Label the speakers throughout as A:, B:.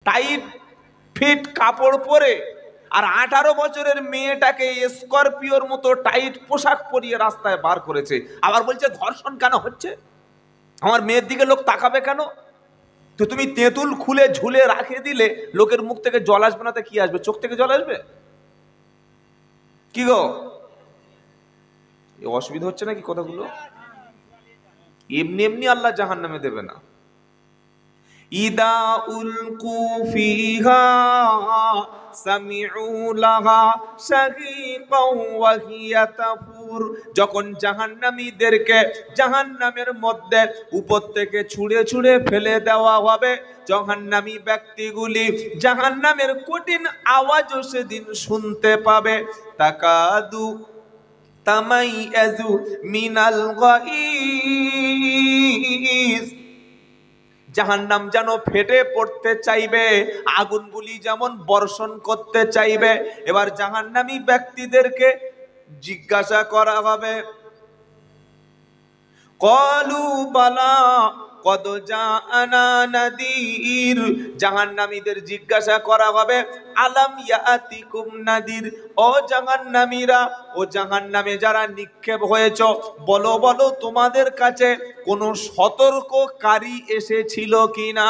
A: Tight fit কাপড় পরে, আর 18 বছরের মেয়েটাকে স্করপিওর মতো টাইট পোশাক পরিয়ে রাস্তায় বার করেছে। আবার বলছে ধর্ষণ কেন হচ্ছে, আমার মেয়ের দিকে লোক তাকাবে কেন? তো তুমি তেঁতুল খুলে ঝুলে রাখে দিলে লোকের মুখ থেকে জল আসবে না, তো কি আসবে? চোখ থেকে জল আসবে? কি গো, অসুবিধা হচ্ছে নাকি কথাগুলো? এমনি এমনি আল্লাহ জাহান্নামে দেবে না। ইদা উলকু ফিহা সামিউ লাহা শাগীকাও ওয়া হিয়া তাফুর, যখন জাহান্নামীদেরকে জাহান্নামের মধ্যে উপর থেকে ছুঁড়ে ছুঁড়ে ফেলে দেওয়া হবে, জাহান্নামী ব্যক্তিগুলি জাহান্নামের কঠিন আওয়াজও সেদিন শুনতে পাবে। তাকাদু তামাইয়াজু মিনাল গাইজ, জাহান্নাম যেন ফেটে পড়তে চাইবে, আগুনগুলি যেমন বর্ষণ করতে চাইবে। এবার জাহান্নামী ব্যক্তিদেরকে জিজ্ঞাসা করা হবে, ক্বালু বালা কদ জাআনা নাদির, জাহান্নামীদের জিজ্ঞাসা করা হবে, আলাম ইয়াতিকুম নাদির, ও জাহান্নামীরা, ও জাহান্নামে যারা নিক্ষেপ হয়েছ, বলো বলো তোমাদের কাছে কোন সতর্ককারী এসেছিল কিনা,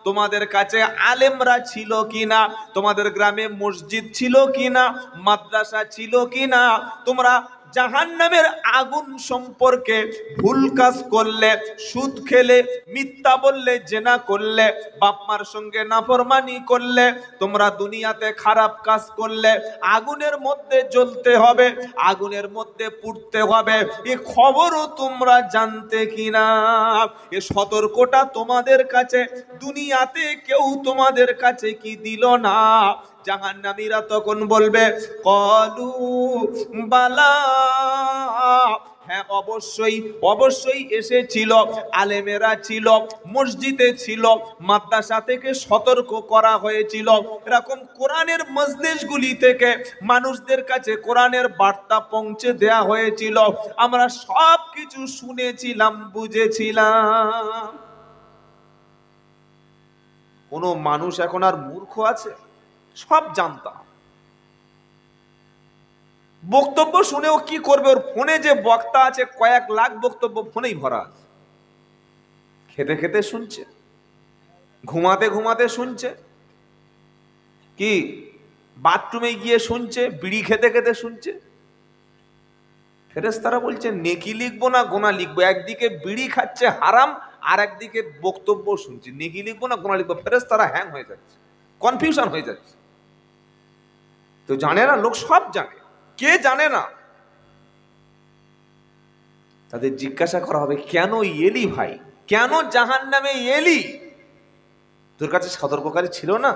A: তোমাদের কাছে আলেমরা ছিল কিনা, তোমাদের গ্রামে মসজিদ ছিল কিনা, মাদ্রাসা ছিল কিনা, তোমরা জাহান্নামের আগুন সম্পর্কে ভুল কাজ করলে, সুদ খেলে, মিথ্যা বললে, জেনা করলে, বাপ মার সঙ্গে নাফরমানি করলে, তোমরা দুনিয়াতে খারাপ কাজ করলে আগুনের মধ্যে জ্বলতে হবে, আগুনের মধ্যে পুড়তে হবে, এ খবরও তোমরা জানতে কিনা? এ সতর্কটা তোমাদের কাছে দুনিয়াতে কেউ তোমাদের কাছে কি দিল না? জাহান্নামীরা তখন বলবে, ক্বালু বালা, হ্যাঁ অবশ্যই অবশ্যই এসেছিল, আলেমেরা ছিল, মসজিদে ছিল, মাদ্রাসা থেকে সতর্ক করা হয়েছিল, এরকম কোরআনের মজলিসগুলি থেকে মানুষদের কাছে কোরআনের বার্তা পৌঁছে দেয়া হয়েছিল, আমরা সব কিছু শুনেছিলাম, বুঝেছিলাম। কোন মানুষ এখন আর মূর্খ আছে? সব জানতাম। বক্তব্য শুনেও কি করবে? ওর ফোনে যে বক্তা আছে, কয়েক লাখ বক্তব্য ফোনেই ভরা আছে। খেতে খেতে শুনছে, ঘুমাতে ঘুমাতে শুনছে, কি বাথরুমে গিয়ে শুনছে, বিড়ি খেতে খেতে শুনছে। ফেরেশতারা বলছে নেকি লিখবো না গোনা লিখবো? একদিকে বিড়ি খাচ্ছে হারাম, আর একদিকে বক্তব্য শুনছে, নেকি লিখবো না গোনা লিখবো? ফেরেশতারা হ্যাং হয়ে যাচ্ছে, কনফিউশন হয়ে যাচ্ছে। তো জানে না লোক, সব জানে, কে জানে না? তাদের জিজ্ঞাসা করা হবে, কেন এলি ভাই, কেন জাহান্নামে এলি? তোর কাছে সতর্ককারী ছিল না?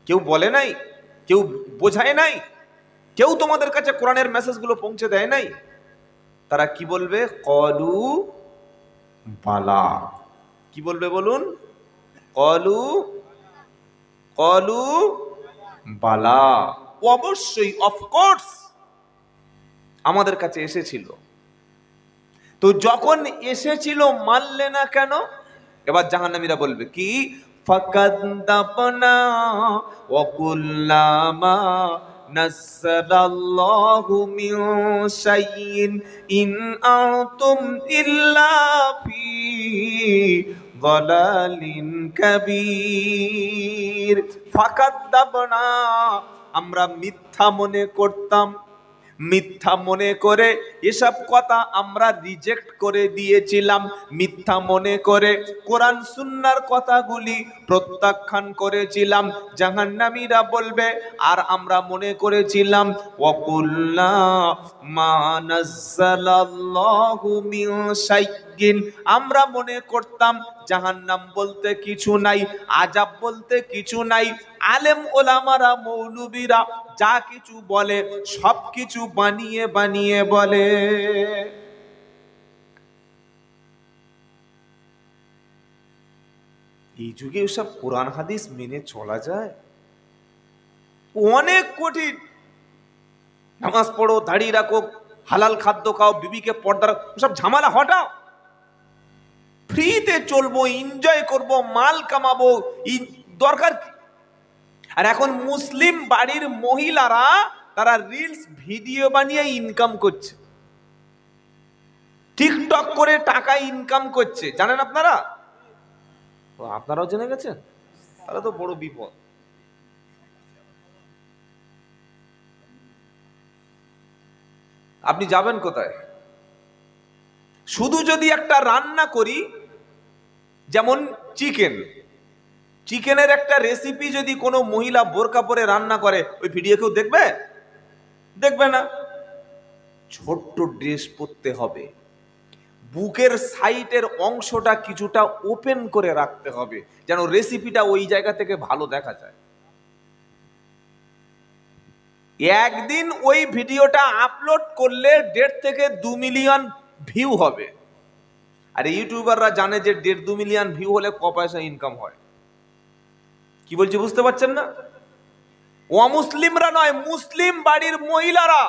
A: কেউ বলে নাই? কেউ বোঝায় নাই? কেউ তোমাদের কাছে কোরআনের মেসেজগুলো পৌঁছে দেয় নাই? তারা কি বলবে? ক্বালু বালা। কি বলবে বলুন? ক্বালু বালা, অবশ্যই, অফকোর্স আমাদের কাছে এসেছিল। তো যখন এসেছিল মানলে না কেন? এবার জাহান্নামীরা বলবে কি? ফাকাদ্দাবনা ওয়া কুল্লামা নাযালাল্লাহু মিন শাইইন ইন আনতুম ইল্লা ফি যালালিন কাবীর। ফাকাদ্দাবনা, আমরা মিথ্যা মনে করতাম, মিথ্যা মনে করে এসব কথা আমরা রিজেক্ট করে দিয়েছিলাম, মিথ্যা মনে করে কোরআন সুন্নাহর কথাগুলি প্রত্যাখ্যান করেছিলাম। জাহান্নামীরা বলবে, আর আমরা মনে করেছিলাম ওয়াকুল্লা মা নাযালাল্লাহু মিন শাইইন, আমরা মনে করতাম জাহান্নাম বলতে কিছু নাই, আযাব বলতে কিছু নাই। আলেম ওলামারা, মৌলবীরা যা কিছু বলে সব কিছু বানিয়ে বানিয়ে বলে। এই যুগে ওসব কোরআন হাদিস মেনে চলা যায়? অনেক কঠিন। নামাজ পড়ো, দাড়ি রাখো, হালাল খাদ্য খাও, বিবিকে পর্দা রাখো, সব ঝামেলা হটাও। ফ্রিতে চলবো, এনজয় করবো, মাল কামাবো, দরকার কি? আর এখন মুসলিম বাড়ির মহিলারা তারা রিলস ভিডিও বানিয়ে ইনকাম করছে, টিকটক করে টাকা ইনকাম করছে। জানেন আপনারা? আপনারাও জেনে গেছেন? তাহলে তো বড় বিপদ। আপনি যাবেন কোথায়? শুধু যদি একটা রান্না করি, যেমন চিকেনের একটা রেসিপি যদি কোনো মহিলা বোরকা পরে রান্না করে, ওই ভিডিও কেউ দেখবে? দেখবে না। ছোট্ট ড্রেস পরতে হবে, বুকের সাইডের অংশটা কিছুটা ওপেন করে রাখতে হবে, যেন রেসিপিটা ওই জায়গা থেকে ভালো দেখা যায়। একদিন ওই ভিডিওটা আপলোড করলে 1.5 থেকে 2 মিলিয়ন ভিউ হবে। আর ইউটিউবাররা জানে যে 1.5-2 মিলিয়ন ভিউ হলে ক পয়সা ইনকাম হয়। কি বলছি বুঝতে পারছেন না? অমুসলিমরা নয়, মুসলিম বাড়ির মহিলারা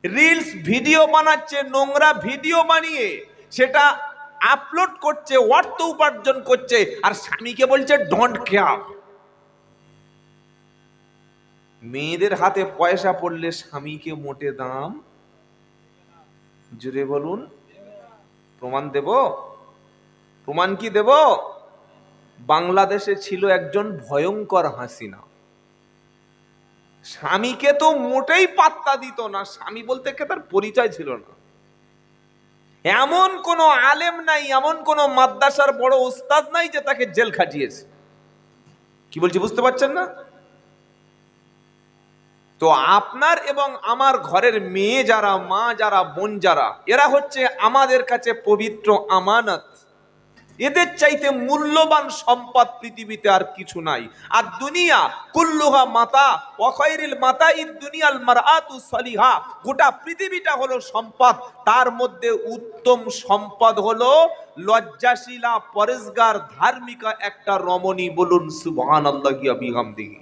A: রিলস ভিডিও বানাচ্ছে, নোংরা ভিডিও বানিয়ে সেটা আপলোড করছে, অর্থ উপার্জন করছে, আর স্বামীকে বলছে ডোন্ট কেয়ার। মেয়েদের হাতে পয়সা পড়লে স্বামীকে মোটে দাম, জুড়ে বলুন। প্রমাণ দেব? প্রমাণ কি দেব? বাংলাদেশে ছিল একজন ভয়ঙ্কর হাসিনা, স্বামীকে তো মোটেই পাত্তা দিত না, স্বামী বলতে কে তার পরিচয় ছিল না। এমন কোন আলেম নাই, এমন কোন মাদ্রাসার বড় উস্তাদ নাই যে তাকে জেল খাটিয়েছে। কি বলছি বুঝতে পারছেন না? তো আপনার এবং আমার ঘরের মেয়ে যারা, মা যারা, বোন যারা, এরা হচ্ছে আমাদের কাছে পবিত্র আমানত। এদের চাইতে মূল্যবান সম্পদ পৃথিবীতে আর কিছু নাই। আর দুনিয়া কুল্লুহা মাতা ওয়া খায়রুল মাতাইদ দুনিয়াল মারআতু সালিহা। গোটা পৃথিবীটা হলো সম্পদ, তার মধ্যে উত্তম সম্পদ হলো লজ্জাশীলা, পরেজগার, ধার্মিকা একটা রমণী। বলুন সুবহানাল্লাহি ওয়া বিহামদিহি।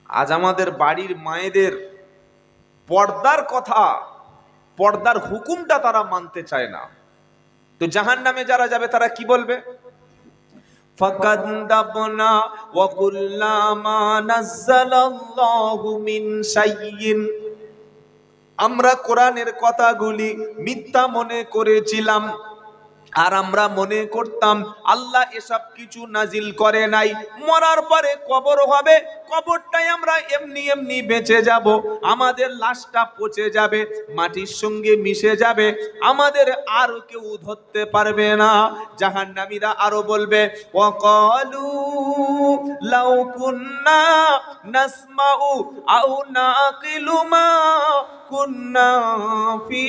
A: আজ আমাদের বাড়ির মায়েদের পর্দার কথা, পর্দার হুকুমটা তারা মানতে চায় না। তো জাহান্নামে যারা যাবে তারা কি বলবে? ফাকাদ্দাবনা ওয়া কুল্লামা নাযালাল্লাহু মিন শাইইন। আমরা কোরআনের কথাগুলি মিথ্যা মনে করেছিলাম, আর আমরা মনে করতাম আল্লাহ এসব কিছু নাজিল করে নাই। মরার পরে কবর হবে, কবরটাই আমরা এমনি এমনি বেঁচে যাব, আমাদের লাশটা পচে যাবে, মাটির সঙ্গে মিশে যাবে, আমাদের আর কেউ ধরতে পারবে না। জাহান্নামীরা আরো বলবে ওয়াকালু লাউ কুন্না নাসমাউ আও নাকিলু মা কুন্না ফি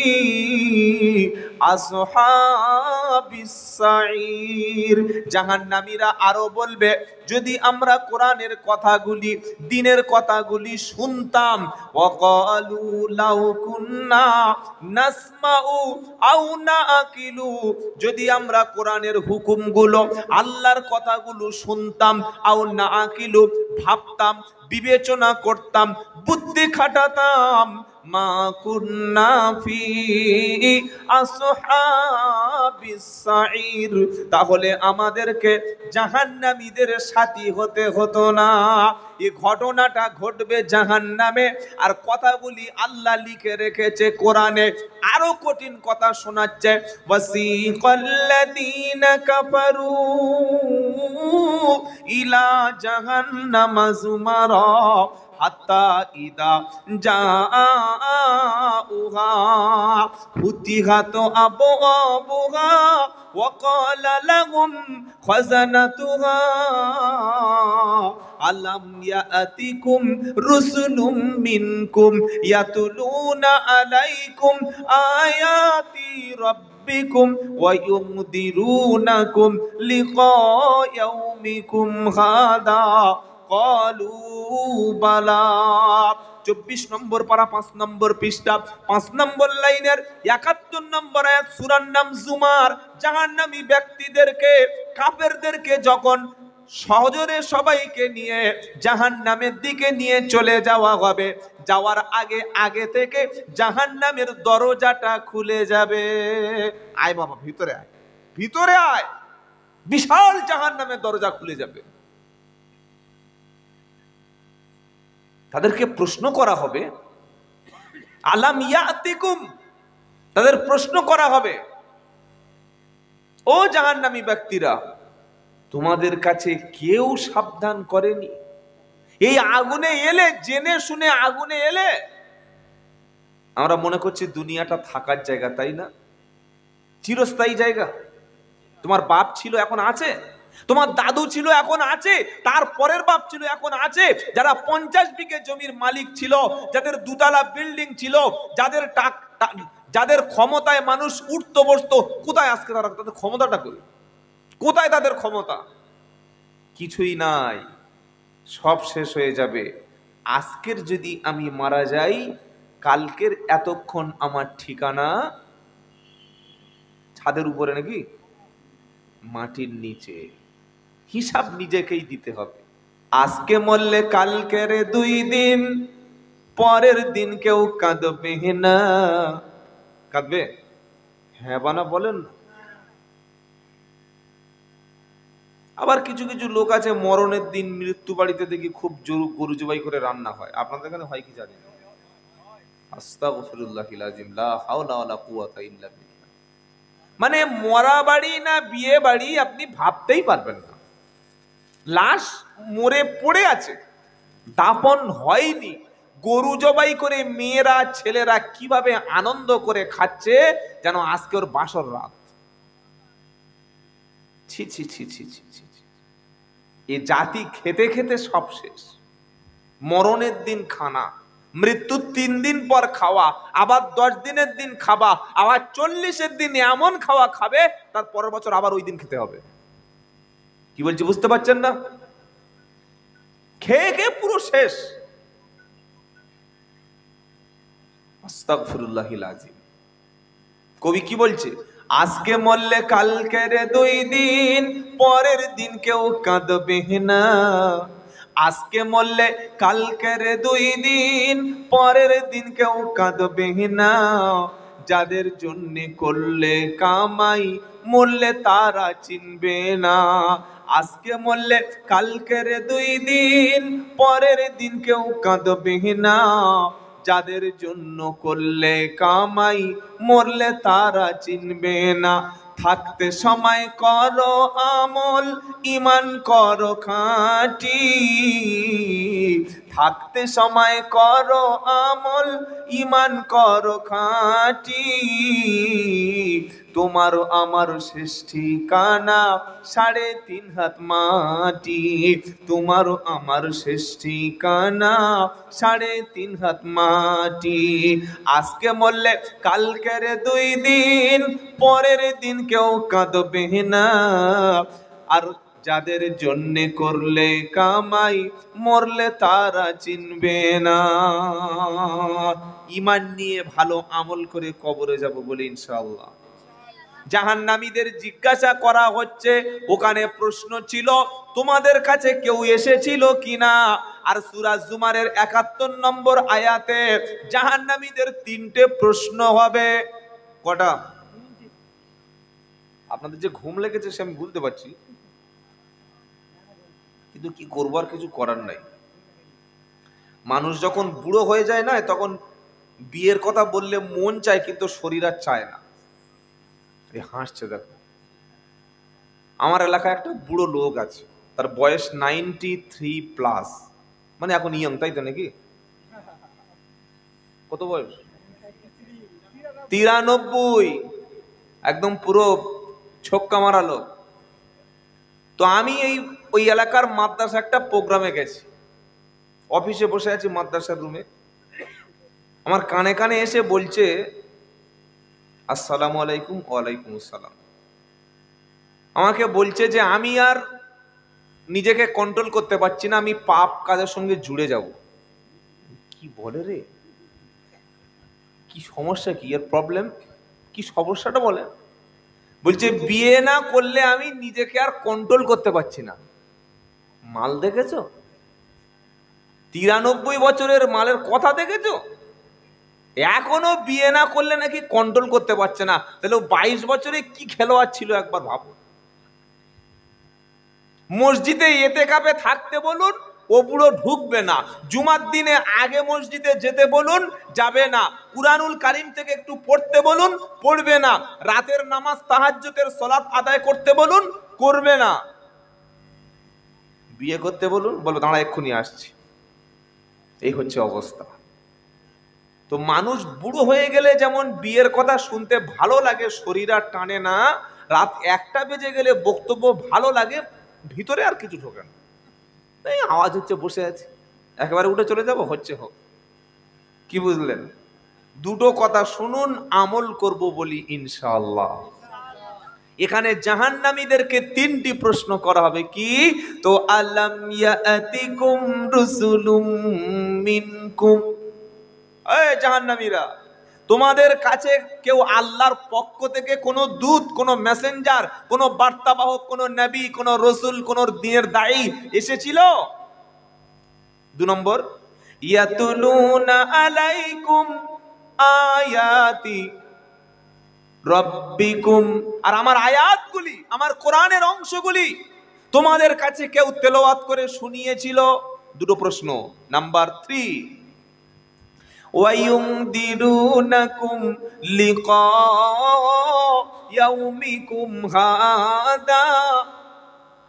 A: আসহাবিস সাঈর। জাহান্নামীরা আরো বলবে, যদি আমরা কোরআনের কথাগুলি, দ্বীনের কথাগুলি শুনতাম, ওয়াকালু লাউ কুন্না নাসমাউ আও নাকিলু, যদি আমরা কোরআনের হুকুমগুলো, আল্লাহর কথাগুলো শুনতাম, আও নাকিলু ভাবতাম, বিবেচনা করতাম, বুদ্ধি খাটাতাম, মা কুন্না ফি আসহাবিস সাঈর, তাহলে আমাদেরকে জাহান্নামীদের সাথী হতে হতো না। এই ঘটনাটা ঘটবে জাহান্নামে, আর কথাগুলি আল্লাহ লিখে রেখেছে কোরআনে। আরো কঠিন কথা শোনাচ্ছে, ওয়াসিকাল্লাযীনা কাফারু ইলা জাহান্নামা যুমারা হাত্তা ইদা জাআউহা ফুতিহাত আবওয়াবুহা ওয়া ক্বালা লাহুম খাযানাতুহা আলাম ইয়াতিকুম রুসুলুম মিনকুম ইয়াতুলুনা আলাইকুম আয়াতি রাব্বিকুম ওয়া ইউনদিরুনাকুম লিকা ইয়াউমিকুম হাদা ক্বালু বালা। 24 নম্বর পারা 5 নম্বর পৃষ্ঠা 5 নম্বর লাইনের 71 নম্বর আয়াত, সূরার নাম জুমার। জাহান্নামী ব্যক্তিদেরকে, কাফেরদেরকে যখন সহজরে সবাইকে নিয়ে জাহান্নামের দিকে নিয়ে চলে যাওয়া হবে, যাওয়ার আগে আগে থেকে জাহান্নামের দরজাটা খুলে যাবে। আয় বাবা ভিতরে আয়, ভিতরে আয়। বিশাল জাহান্নামের দরজা খুলে যাবে। তাদেরকে প্রশ্ন করা হবে, আলাম ইয়াতিকুম, তাদের প্রশ্ন করা হবে, ও জাহান্নামী ব্যক্তিরা, তোমাদের কাছে কেউ সাবধান করেনি? এই আগুনে এলে, জেনে শুনে আগুনে এলে। আমরা মনে করছি দুনিয়াটা থাকার জায়গা, তাই না? চিরস্থায়ী জায়গা। তোমার বাপ ছিল, এখন আছে। তোমার দাদু ছিল, এখন আছে। তার পরের বাপ ছিল, এখন আছে। যারা 50 বিঘে জমির মালিক ছিল, যাদের দুতলা বিল্ডিং ছিল, যাদের ক্ষমতায় মানুষ উঠতো বসতো, কোথায় আজকে তারা? তাদের ক্ষমতাটা কই? কোথায় তাদের ক্ষমতা? কিছুই নাই, সব শেষ হয়ে যাবে। আজকের যদি আমি মারা যাই, কালকের এতক্ষণ আমার ঠিকানা ছাদের উপরে নাকি মাটির নিচে। হিসাব নিজেকেই দিতে হবে। আজকে মরলে কালকের 2 দিন, পরের দিন কেউ কাঁদবে না। কাঁদবে? হ্যাঁ বানা বলেন। আবার কিছু কিছু লোক আছে, মরণের দিন মৃত্যু বাড়িতে দেখি খুব গরু জবাই করে রান্না হয়। আপনাদের এখানে হয় কি জানি না। আস্তাগফিরুল্লাহিল আযীম, লা হাওলা ওয়ালা কুওয়াতা ইল্লা বিল্লাহ। মানে মরা বাড়ি না বিয়ে বাড়ি আপনি ভাবতেই পারবেন না। লাশ মরে পড়ে আছে, দাফন হয়নি, গরু জবাই করে মেয়েরা ছেলেরা কিভাবে আনন্দ করে খাচ্ছে যেন আজকে ওর বাসর রাত। ছি ছি ছি ছি ছি ছি। এ জাতি খেতে খেতে সব শেষ। মরণের দিন খানা, মৃত্যুর 3 দিন পর খাওয়া, আবার 10 দিনের দিন খাবা, আবার 40-এর দিন এমন খাওয়া খাবে, তার পরের বছর আবার ওই দিন খেতে হবে। কি বলছি বুঝতে পারছেন না? খেয়ে খেয়ে পুরো শেষ। আস্তাগফিরুল্লাহিল আযীম। কবি কি বলছে? আজকে মরলে কালকের 2 দিন, পরের দিন কেউ কাঁদবে না। আজকে মরলে কালকের 2 দিন, পরের দিন কেউ কাঁদবে না। যাদের জন্য করলে কামাই, মরলে তারা চিনবে না। আজকে মরলে কালকের 2 দিন, পরের দিন কেউ কাঁদবে না। যাদের জন্য করলে কামাই, মরলে তারা চিনবে না। থাকতে সময় করো আমল, ঈমান করো খাঁটি। থাকতে সময় করো আমল, ঈমান করো খাঁটি। তোমার আমার শেষ ঠিকানা 3.5 হাত মাটি। তোমার আমার শেষ ঠিকানা 3.5 হাত মাটি। আজকে মরলে কালকের 2 দিন, পরের দিন কেউ কাঁদবে না। আর যাদের জন্য করলে কামাই, মরলে তারা চিনবে না। ঈমান নিয়ে ভালো আমল করে কবরে যাব বলে ইনশাআল্লাহ। জাহান্নামীদের জিজ্ঞাসা করা হচ্ছে, ওখানে প্রশ্ন ছিল তোমাদের কাছে কেউ এসেছিল কিনা। আর সূরা জুমারের 71 নম্বর আয়াতে জাহান্নামীদের 3টে প্রশ্ন হবে। কটা? আপনাদের যে ঘুম লেগেছে সে আমি বলতে পারছি, কিন্তু কি করবো, আর কিছু করার নাই। মানুষ যখন বুড়ো হয়ে যায় না, তখন বিয়ের কথা বললে মন চায় কিন্তু শরীর আর চায় না। হাসছে দেখো। আমার এলাকায় একটা বুড়ো লোক আছে, তার বয়স 93+, মানে এখন ইয়ং, তাই তো নাকি? কত বয়স? 93, একদম পুরো ছক্কা মারা লোক। তো আমি ওই এলাকার মাদ্রাসা একটা প্রোগ্রামে গেছি, অফিসে বসে আছি মাদ্রাসার রুমে। আমার কানে কানে এসে বলছে আসসালামু আলাইকুম। ওয়ালাইকুম আসসালাম। আমাকে বলছে যে আমি আর নিজেকে কন্ট্রোল করতে পারছি না, আমি পাপ কাজের সঙ্গে জুড়ে যাব। কি বলে রে, কি সমস্যা, কি এর প্রবলেম, কি সমস্যাটা বলে? বলছে বিয়ে না করলে আমি নিজেকে আর কন্ট্রোল করতে পারছি না। মাল দেখেছো? 93 বছরের মালের কথা দেখেছো? এখনো বিয়ে না করলে নাকি কন্ট্রোল করতে পারছে না। তাহলে 22 বছরে কি খেলোয়াড় ছিল একবার ভাবো। মসজিদে ইতিকাফে থাকতে বলুন, ও বুড়ো ঢুকবে না। জুমার দিনে আগে মসজিদে যেতে বলুন, যাবে না। কুরআনুল কারীম থেকে একটু পড়তে বলুন, পড়বে না। রাতের নামাজ তাহাজ্জুদের সালাত আদায় করতে বলুন, করবে না। বিয়ে করতে বলুন, বলবো দাঁড়া এক্ষুনি আসছি। এই হচ্ছে অবস্থা। তো মানুষ বুড়ো হয়ে গেলে যেমন বিয়ের কথা শুনতে ভালো লাগে, শরীর আর টানে না, রাত 1টা বেজে গেলে বক্তব্য ভালো লাগে, ভিতরে আর কিছু ঢোকে না। এই আওয়াজ হচ্ছে, বসে আছে, একেবারে উঠে চলে যাব, হচ্ছে হোক। কি বুঝলেন? দুটো কথা শুনুন, আমল করব বলি ইনশাআল্লাহ। এখানে জাহান্নামীদেরকে 3টি প্রশ্ন করা হবে। কি? তো আলাম ইয়াতিকুম রুসুলুম মিনকুম, এই জাহান্নামীরা, তোমাদের কাছে কেউ আল্লাহর পক্ষ থেকে কোনো দূত, কোনো মেসেঞ্জার, কোনো বার্তাবাহক, কোনো নবী, কোনো রসুল, কোনো দ্বীনের দায়ী এসেছিল? 2 নম্বর, ইয়াতুলুনা আলাইকুম আয়াতি রব্বিকুম, আর আমার আয়াতগুলি, আমার কোরআনের অংশগুলি তোমাদের কাছে কেউ তেলাওয়াত করে শুনিয়েছিল? 2টো প্রশ্ন। নাম্বার 3, ওয়ায়ুমদিরুনাকুম লিকা ইয়াউমিকুম হাদা,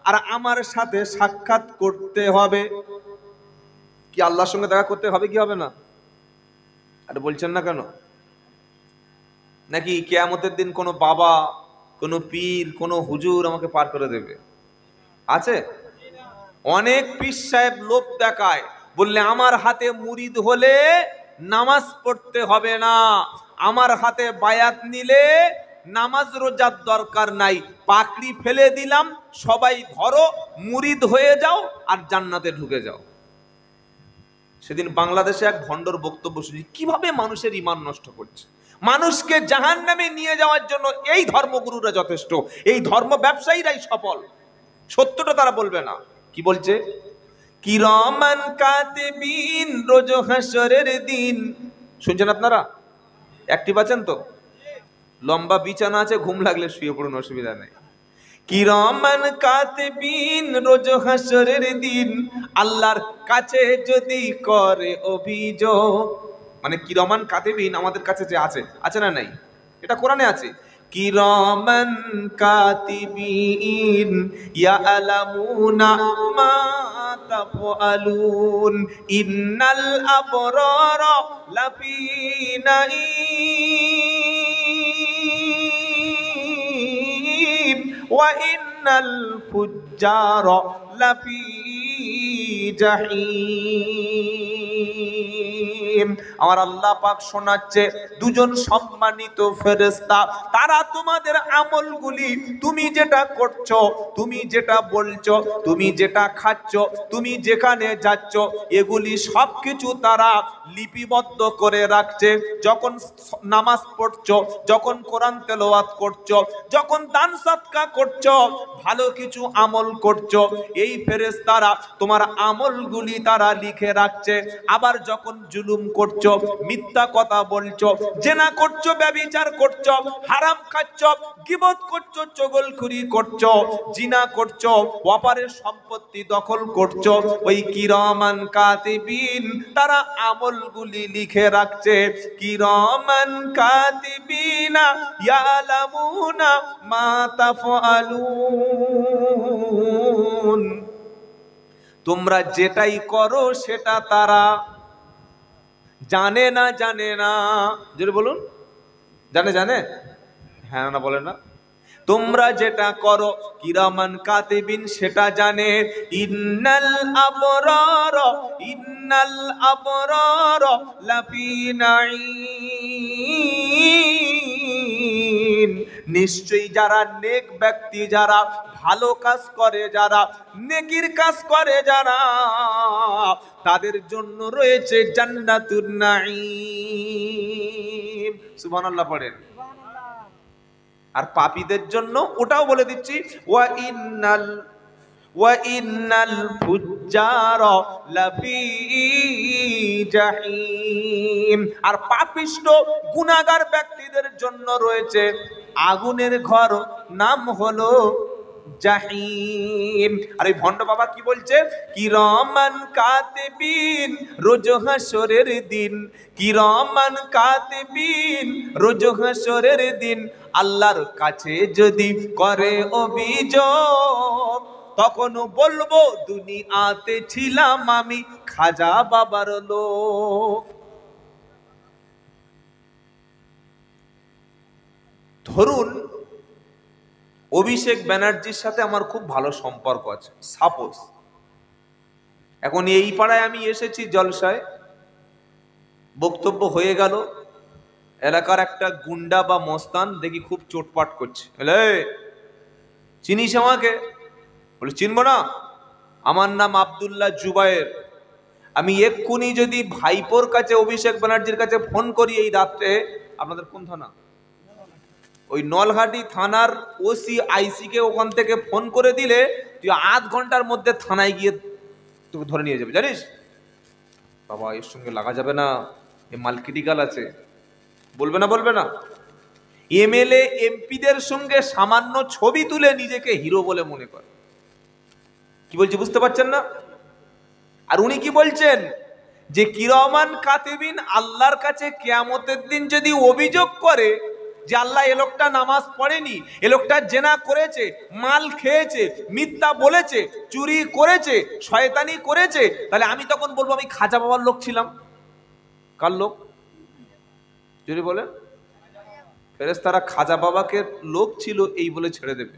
A: আর আমার সাথে সাক্ষাৎ করতে হবে। কি আল্লাহর সঙ্গে দেখা করতে হবে কি হবে না? আর বলছেন না কেন? নাকি কিয়ামতের দিন কোনো বাবা, কোনো পীর, কোনো হুজুর আমাকে পার করে দেবে? আছে? অনেক পীর সাহেব লোভ দেখায়, বললে আমার হাতে মুরিদ হলে নামাজ পড়তে হবে না, আমার হাতে বায়াত নিলে নামাজ রোজার দরকার নাই, পাকড়ি ফেলে দিলাম, সবাই ধরো, মুরিদ হয়ে যাও আর জান্নাতে ঢুকে যাও। সেদিন বাংলাদেশে এক ভণ্ডর বক্তব্য শুনি, কিভাবে মানুষের ঈমান নষ্ট করছে। মানুষকে জাহান্নামে নিয়ে যাওয়ার জন্য এই ধর্মগুরুরা যথেষ্ট, এই ধর্ম ব্যবসায়ীরাই সফল। সত্যটা তারা বলবে না। কি বলছে? কিরামান কাতিবিন, রোজ হাসরের দিন। শুনছেন আপনারা? অ্যাক্টিভ আছেন তো? লম্বা বিছানা আছে, ঘুম লাগলে শুয়ে পড়ুন, অসুবিধা নেই। কিরামান কাতিবিন, রোজ হাসরের দিন আল্লাহর কাছে যদি করে অভিযোগ, মানে কিরামান কাতিবিন আমাদের কাছে যে আছে, আছে না নাই? এটা কোরআনে আছে। কিরামান কাতিবিন ইয়ালামুনা মা তাফআলুন ইন্নাল আবরারা লাফি নাঈম ওয়া ইন্নাল ফুজ্জারা লাফি জাহিম। আমার আল্লাহ পাক শোনাচ্ছে, 2জন সম্মানিত ফেরেশতা, তারা তোমাদের আমলগুলি, তুমি যেটা করছো, তুমি যেটা বলছো, তুমি যেটা খাচ্ছ, তুমি যেখানে যাচ্ছ, এগুলি সবকিছু তারা লিপিবদ্ধ করে রাখছে। যখন নামাজ পড়ছো, যখন কোরআন তেলাওয়াত করছো, যখন দান সদকা করছো, ভালো কিছু আমল করছো, এই ফেরেশতারা তোমার আমলগুলি তারা লিখে রাখছে। আবার যখন জুলুম করছো, মিথ্যা কথা বলছো, জেনা করছো, ব্যভিচার করছো, হারাম খাচ্ছো, গীবত করছো, চগলখুরি করছো, জিনা করছো, অপরের সম্পত্তি দখল করছো, ওই কিরামান কাতিবিন তারা আমলগুলি লিখে রাখছে। কিরামান কাতিবিনা ইয়ালামুনা মা তাফআলুন, তোমরা যেটাই করো সেটা তারা জানে না। জানে না? জোরে বলুন। জানে? জানে? হ্যাঁ না বলে না? তোমরা যেটা করো কিরামান কাতিবিন সেটা জানে। ইন্নাল আবরার লাফি নাঈম, নিশ্চয়ই যারা নেক ব্যক্তি, যারা ভালো কাজ করে, যারা নেকির কাজ করে, যারা, তাদের জন্য রয়েছে জান্নাতুন নাঈম। সুবহানাল্লাহ পড়েন। আর পাপীদের জন্য ওটাও বলে দিচ্ছি, ওয়া ইন্নাল ফুজ্জারা লাফি জাহিম, আর পাপিষ্ঠ গুনাহগার ব্যক্তিদের জন্য রয়েছে আগুনের ঘর, নাম হলো জাহিম। আর এই ভণ্ড বাবা কি বলছে? কিরামান কাতিবিন, রোজ হাসরের দিন, কিরামান কাতিবিন, রোজ হাসরের দিন আল্লাহর কাছে যদি করে অভিযোগ, তখন বলবো দুনিয়াতে ছিলাম আমি খাজা বাবার লোক। ধরুন অভিষেক ব্যানার্জির সাথে আমার খুব ভালো সম্পর্ক আছে, সাপোজ। এখন এই পাড়ায় আমি এসেছি জলসায়, বক্তব্য হয়ে গেল, এলাকার একটা গুন্ডা বা মস্তান দেখি খুব চোটপাট করছে, চিনিস আমাকে? বলে চিনবো না, আমার নাম আব্দুল্লাহ জুবায়ের। আমি এক্ষুনি যদি ভাইপোর কাছে অভিষেক ব্যানার্জির কাছে ফোন করি এই রাত্রে, আপনাদের কোন থানা? ওই নলহাটি থানার ওসি আইসি কে ওখান থেকে ফোন করে দিলে তুই আধ ঘন্টার মধ্যে থানায় গিয়ে তোকে ধরে নিয়ে যাবে, জানিস? বাবা এর সঙ্গে লাগা যাবে না, এ মাল ক্রিটিক্যাল আছে। বলবে না, বলবে না? এমএলএ এমপিদের সঙ্গে সামান্য ছবি তুলে নিজেকে হিরো বলে মনে করে। কি বলছি বুঝতে পারছেন না? আর উনি কি বলছেন যে কিরামান কাতিবিন আল্লাহর কাছে কিয়ামতের দিন যদি অভিযোগ করে যে আল্লাহ এ লোকটা নামাজ পড়েনি, এ লোকটা জেনা করেছে, মাল খেয়েছে, মিথ্যা বলেছে, চুরি করেছে, শয়তানি করেছে, তাহলে আমি তখন বলবো আমি খাজা বাবার লোক ছিলাম। কার লোক? যদি বলে ফেরেশতারা খাজা বাবাকে লোক ছিল এই বলে ছেড়ে দেবে।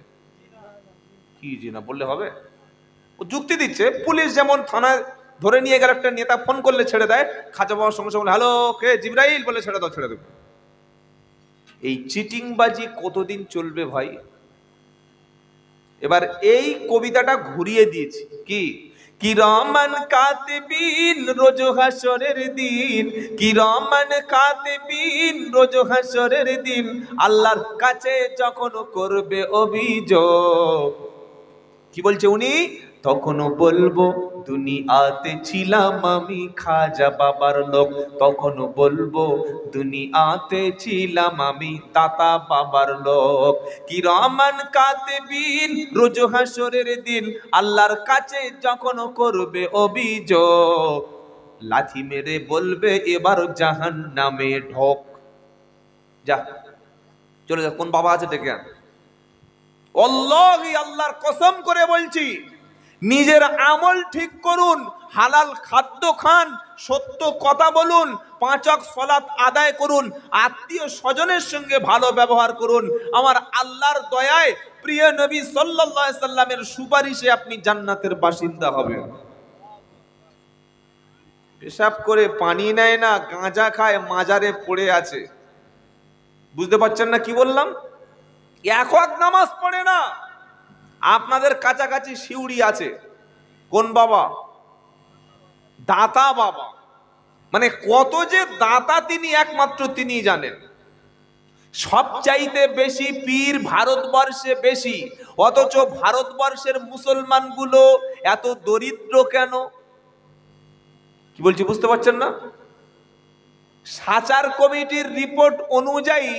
A: কি জিনা বললে হবে? ও যুক্তি দিচ্ছে। পুলিশ যেমন থানায় ধরে নিয়ে গেল একটা নেতা, ফোন করলে ছেড়ে দেয়, খাজা বাবার সঙ্গে সঙ্গে হ্যালো কে জিবরাইল বলে ছেড়ে দাও, ছেড়ে দেবে। এই চিটিংবাজি কতদিন চলবে ভাই? এবার এই কবিতাটা ঘুরিয়ে দিয়েছি কি, কিরামান কাতিবিন রোজ হাসরের দিন, কিরামান কাতিবিন রোজ হাসরের দিন আল্লাহর কাছে যখন করবে অভিযোগ, কি বলছে উনি? তখনও বলবো দুনিয়াতে ছিলাম আমি খাজা বাবার লোক, তখনও বলবো দুনিয়াতে ছিলাম আমি দাতা বাবার লোক। কিরামান কাতিবিন রোজ হাসরের দিন আল্লাহর কাছে যখন করবে অভিযোগ, লাথি মেরে বলবে এবার জাহান্নামে ঢোক। যা চলে যা, কোন বাবা আছে ডেকে আন। আল্লাহি, আল্লাহর কসম করে বলছি, নিজের আমল ঠিক করুন, হালাল খাদ্য খান, সত্য কথা বলুন, 5 ওয়াক্ত সালাত আদায় করুন, আত্মীয় স্বজনের সঙ্গে ভালো ব্যবহার করুন। আমার আল্লাহর দয়ায় প্রিয় নবী সাল্লাল্লাহু আলাইহি সাল্লামের সুপারিশে আপনি জান্নাতের বাসিন্দা হবেন। পেশাব করে পানি নেয় না, গাঁজা খায়, মাজারে পড়ে আছে। বুঝতে পারছেন না কি বললাম? এক ওয়াক্ত নামাজ পড়ে না, আপনাদের কাছাকাছি শিউড়ি আছে। কোন বাবা? দাতা বাবা। মানে কত যে দাতা তিনি একমাত্র তিনি জানেন। সবচাইতে বেশি পীর ভারতবর্ষে বেশি, অথচ ভারতবর্ষের মুসলমানগুলো এত দরিদ্র কেন? কি বলছি বুঝতে পারছেন না? সাচার কমিটির রিপোর্ট অনুযায়ী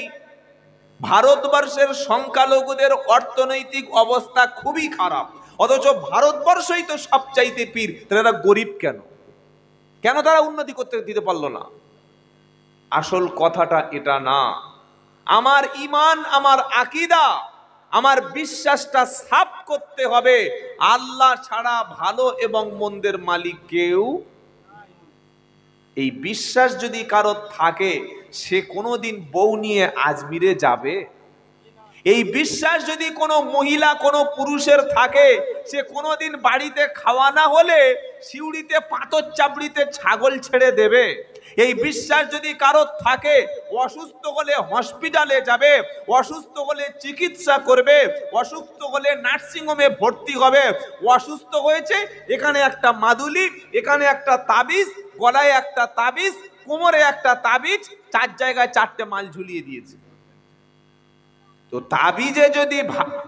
A: ভারতবর্ষের সংখ্যালঘুদের অর্থনৈতিক অবস্থা খুবই খারাপ, অথচ ভারতবর্ষই তো সবচাইতে পীর, তাহলে এরা গরিব কেন? কেন তারা উন্নতি করতে দিতে পারলো না? আসল কথাটা এটা না। আমার ঈমান, আমার আকীদা, আমার বিশ্বাসটা সাফ করতে হবে, আল্লাহ ছাড়া ভালো এবং মন্দের মালিক কেউ। এই বিশ্বাস যদি কারো থাকে, সে কোনোদিন বউ নিয়ে আজমিরে যাবে? এই বিশ্বাস যদি কোনো মহিলা কোনো পুরুষের থাকে, সে কোনোদিন বাড়িতে খাওয়া না হলে শিউড়িতে পাথর চাপড়িতে ছাগল ছেড়ে দেবে? এই বিশ্বাস যদি কারো থাকে, অসুস্থ হলে হসপিটালে যাবে, অসুস্থ হলে চিকিৎসা করবে, অসুস্থ হলে নার্সিংহোমে ভর্তি হবে। অসুস্থ হয়েছে, এখানে একটা মাদুলি, এখানে একটা তাবিজ, গলায় একটা তাবিজ, কোমরে একটা তাবিজ, 4 জায়গায় 4টে মাল ঝুলিয়ে দিয়েছে। তো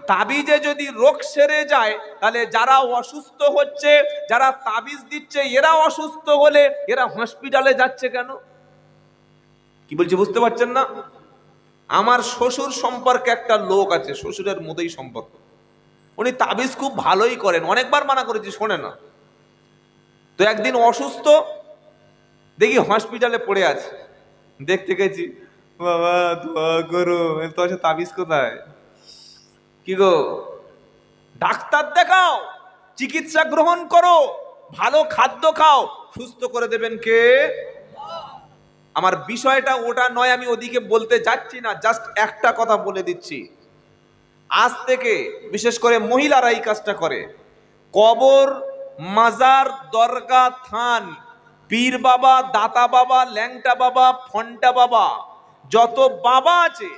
A: তাবিজে যদি রোগ সেরে যায়, তাহলে যারা অসুস্থ হচ্ছে, যারা তাবিজ দিচ্ছে, এরা অসুস্থ হলে এরা হসপিটালে যাচ্ছে কেন? কি বলছি বুঝতে পারছেন না? আমার শ্বশুর সম্পর্কে একটা লোক আছে, শ্বশুরের মতোই সম্পর্ক, উনি তাবিজ খুব ভালোই করেন, অনেকবার মানা করেছি, শোনে না। তো একদিন অসুস্থ দেখি হসপিটালে পড়ে আছে, দেখতে গেছি, বাবা দোয়া করো, তো তাবিজ কোথায়? কি গো, ডাক্তার দেখাও, চিকিৎসা গ্রহণ করো, ভালো খাদ্য খাও, সুস্থ করে দেবেন কে? আমার বিষয়টা ওটা নয়, আমি ওদিকে বলতে যাচ্ছি না, জাস্ট একটা কথা বলে দিচ্ছি। আজ থেকে বিশেষ করে মহিলারা এই কাজটা করে। কবর, মাজার, দরগা, থান, পীর বাবা, দাতা বাবা, ল্যাংটা বাবা, ফন্টা বাবা, যত বাবা আছে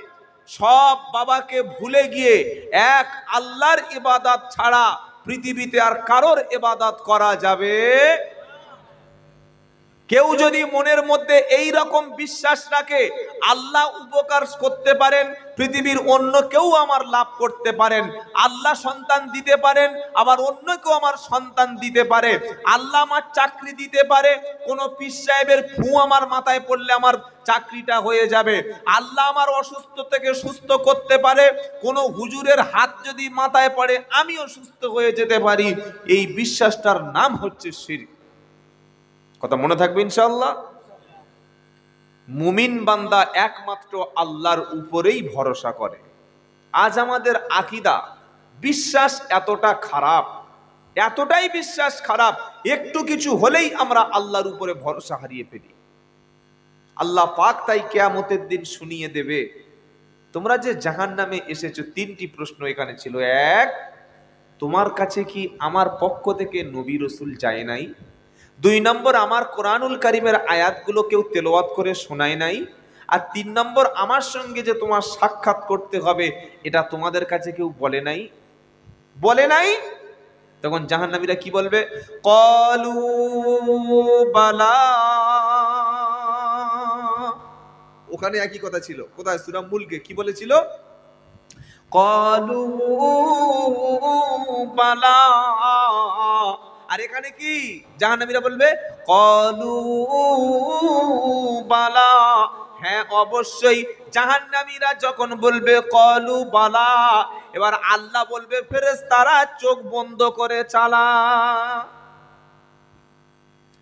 A: সব বাবাকে ভুলে গিয়ে এক আল্লাহর ইবাদত ছাড়া পৃথিবীতে আর কারোর ইবাদত করা যাবে। কেউ যদি মনের মধ্যে এই রকম বিশ্বাস রাখে আল্লাহ উপকার করতে পারেন, পৃথিবীর অন্য কেউ আমার লাভ করতে পারেন, আল্লাহ সন্তান দিতে পারেন, আবার অন্য কেউ আমার সন্তান দিতে পারে, আল্লাহ আমার চাকরি দিতে পারে, কোন পীর সাহেবের ফু আমার মাথায় পড়লে আমার চাকরিটা হয়ে যাবে, আল্লাহ আমার অসুস্থ থেকে সুস্থ করতে পারে, কোন হুজুরের হাত যদি মাথায় পড়ে আমিও সুস্থ হয়ে যেতে পারি, এই বিশ্বাসটার নাম হচ্ছে শিরক। কথা মনে থাকবে ইনশাআল্লাহ। মুমিন বান্দা একমাত্র আল্লাহর উপরেই ভরসা করে। আজ আমাদের আকীদা, বিশ্বাস এতটা খারাপ, এতটাই বিশ্বাস খারাপ, একটু কিছু হলেই আমরা আল্লাহর উপরে ভরসা হারিয়ে ফেলি। আল্লাহ পাক তাই কিয়ামতের দিন শুনিয়ে দেবে, তোমরা যে জাহান্নামে এসেছো, তিনটি প্রশ্ন এখানে ছিল। এক, তোমার কাছে কি আমার পক্ষ থেকে নবী রাসূল যায় নাই? দুই নম্বর, আমার কোরআনুল কারীমের আয়াতগুলো কেউ তেলাওয়াত করে শোনায় নাই? আর তিন নম্বর, আমার সঙ্গে যে তোমার সাক্ষাৎ করতে হবে এটা তোমাদের কাছে কেউ বলে নাই? বলে নাই। তখন জাহান্নামীরা কি বলবে? ক্বালু বালা। ওখানে একই কথা ছিল, কোথায়? সূরা মুলকে কি বলেছিল? ক্বালু বালা। আর এখানে কি জাহান্নামীরা বলবে? ক্বালু বালা, হ্যাঁ অবশ্যই। জাহান্নামীরা যখন বলবে ক্বালু বালা, এবার আল্লাহ বলবে ফেরেশতারা চোখ বন্ধ করে চালা।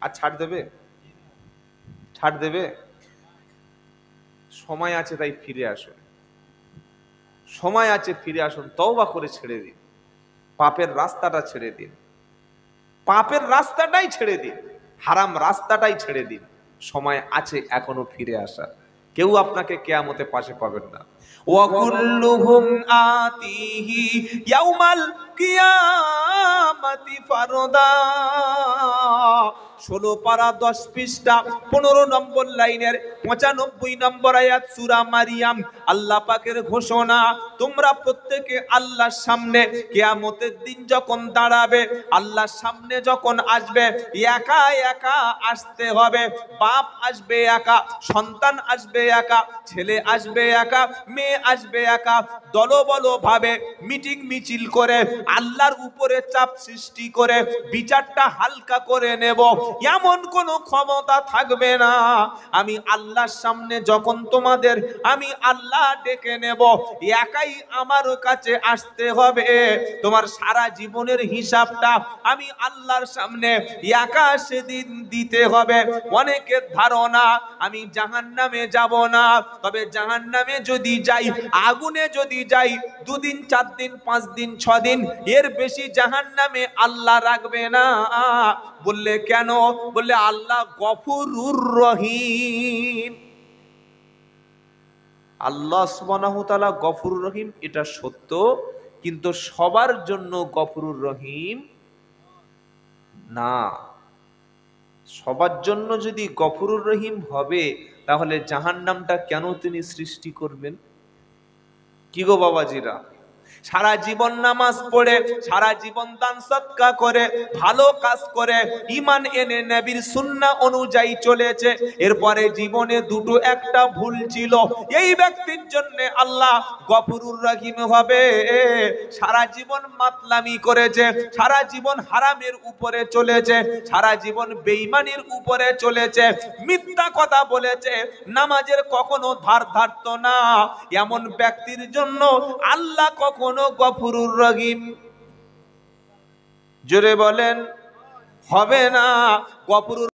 A: আর ছাড় দেবে? ছাড় দেবে? সময় আছে, তাই ফিরে আসুন, সময় আছে, ফিরে আসুন, তওবা করে ছেড়ে দিন, পাপের রাস্তাটা ছেড়ে দিন, পাপের রাস্তাটাই ছেড়ে দিন, হারাম রাস্তাটাই ছেড়ে দিন। সময় আছে এখনো ফিরে আসার। কেউ আপনাকে কিয়ামতে পাশে পাবেন না। ওয়া কুল্লুহুম আতিহি ইয়াউমাল কিয়ামাতি ফারদা। 16 পারা 10 পৃষ্ঠা 15 নম্বর লাইনের 95 নম্বর আয়াত সূরা মারিয়াম। আল্লাহ পাকের ঘোষণা, তোমরা প্রত্যেকে আল্লাহর সামনে কিয়ামতের দিন যখন দাঁড়াবে, আল্লাহর সামনে যখন আসবে, একা একা আসতে হবে। বাপ আসবে একা, সন্তান আসবে একা, ছেলে আসবে একা, মেয়ে আসবে একা, দলবল ভাবে মিটিং মিছিল করে আল্লাহর উপরে চাপ সৃষ্টি করে বিচারটা হালকা করে নেব, এমন কোন ক্ষমতা থাকবে না। আমি আল্লাহর সামনে যখন তোমাদের আমি আল্লাহ ডেকে নেব, একাই আমার কাছে আসতে হবে। তোমার সারা জীবনের হিসাবটা আমি আল্লাহর সামনে একা সেদিন দিতে হবে। অনেকের ধারণা আমি জাহান্নামে যাব না, তবে জাহান্নামে যদি যাই, আগুনে যদি যাই, 2 দিন 4 দিন 5 দিন 6 দিন, এর বেশি জাহান্নামে আল্লাহ রাখবে না। বললে কেন? বললে আল্লাহ গফুরুর রহিম। আল্লাহ সুবহানাহু ওয়া তাআলা গফুরুর রহিম, এটা সত্য, কিন্তু সবার জন্য গফুরুর রহিম না। সবার জন্য যদি গফুরুর রহিম হবে, তাহলে জাহান্নামটা কেন তিনি সৃষ্টি করবেন? কি গো বাবাজিরা, সারা জীবন নামাজ পড়ে, সারা জীবন দান সদকা করে, ভালো কাজ করে, ঈমান এনে নবীর সুন্নাহ অনুযায়ী চলেছে, এরপরে জীবনে দুটো একটা ভুল ছিল, এই ব্যক্তির জন্য আল্লাহ গফুরুর রহিম হবে? সারা জীবন মাতলামি করেছে, সারা জীবন হারামের উপরে চলেছে, সারা জীবন বেঈমানির উপরে চলেছে, মিথ্যা কথা বলেছে, নামাজের কখনো ধার ধারতো না, এমন ব্যক্তির জন্য আল্লাহ কখনো গফুরুর রহিম জোরে বলেন হবে না। গফুরুর